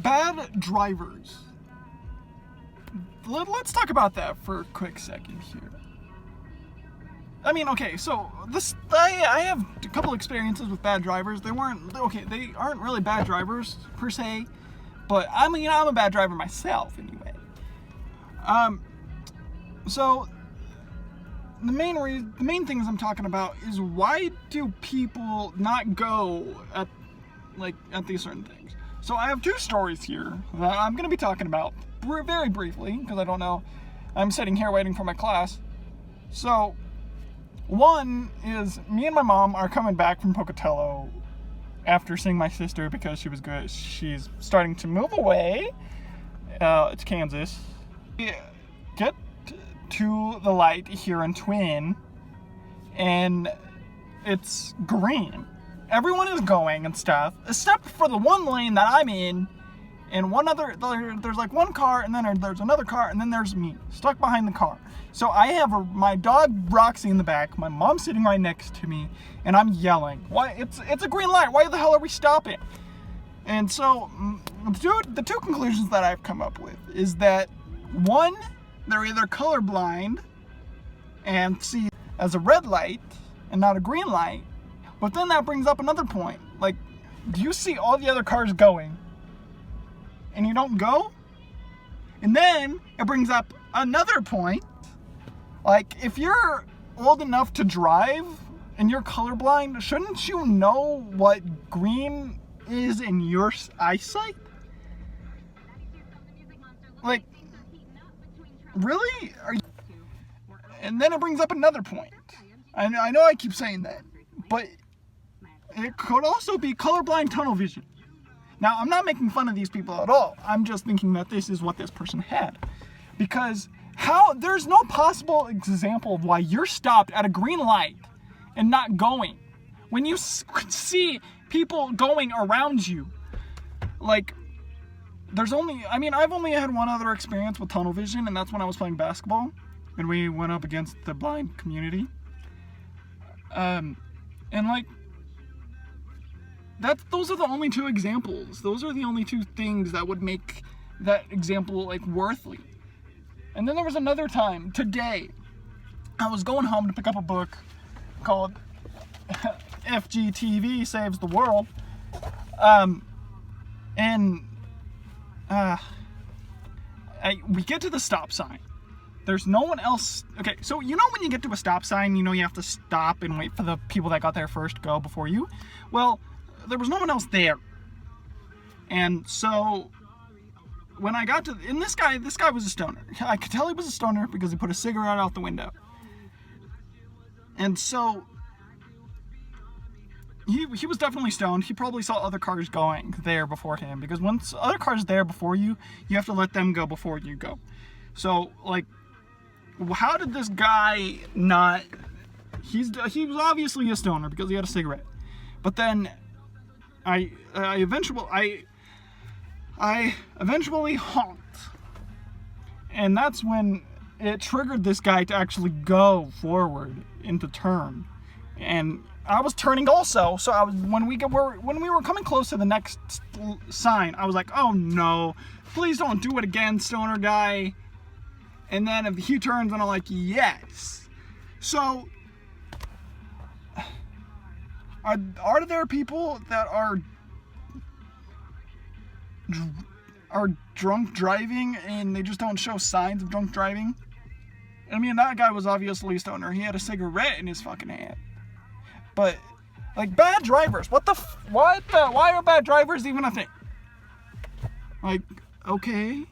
bad drivers. Let's talk about that for a quick second here. I mean, okay, so I have a couple experiences with bad drivers. They aren't really bad drivers per se, but I'm a bad driver myself anyway. So the main things I'm talking about is, why do people not go at these certain things? So I have two stories here that I'm going to be talking about very briefly, because I don't know. I'm sitting here waiting for my class. So one is, me and my mom are coming back from Pocatello after seeing my sister, because she was good. She's starting to move away to Kansas. We get to the light here in Twin, and it's green. Everyone is going and stuff, except for the one lane that I'm in, and there's like one car, and then there's another car, and then there's me stuck behind the car. So I have my dog Roxy in the back, my mom's sitting right next to me, and I'm yelling, "Why? It's a green light. Why the hell are we stopping?" And so the two conclusions that I've come up with is that, one, they're either colorblind and see as a red light and not a green light. But then that brings up another point. Like, do you see all the other cars going and you don't go? And then it brings up another point. Like, if you're old enough to drive and you're colorblind, shouldn't you know what green is in your eyesight? Like, really? And then it brings up another point. I know I keep saying that, but it could also be colorblind tunnel vision. Now, I'm not making fun of these people at all. I'm just thinking that this is what this person had. Because there's no possible example of why you're stopped at a green light and not going, when you see people going around you. Like, I've only had one other experience with tunnel vision, and that's when I was playing basketball, and we went up against the blind community. And like, those are the only two examples. Those are the only two things that would make that example, like, worthy. And then there was another time, today, I was going home to pick up a book called FGTV Saves the World. We get to the stop sign. There's no one else. Okay, so when you get to a stop sign, you have to stop and wait for the people that got there first to go before you. Well, there was no one else there. And so when I got to, and this guy was a stoner. I could tell he was a stoner because he put a cigarette out the window. And so he was definitely stoned. He probably saw other cars going there before him, because once other cars there before you, you have to let them go before you go. So, like, how did this guy not? He was obviously a stoner because he had a cigarette. But then I eventually honked, and that's when it triggered this guy to actually go forward into turn. And I was turning also, so when we were coming close to the next sign, I was like, "Oh no, please don't do it again, stoner guy." And then if he turns, and I'm like, "Yes." So, are there people that are drunk driving and they just don't show signs of drunk driving? I mean, that guy was obviously a stoner. He had a cigarette in his fucking hand. But, like, bad drivers. Why are bad drivers even a thing? Like, okay.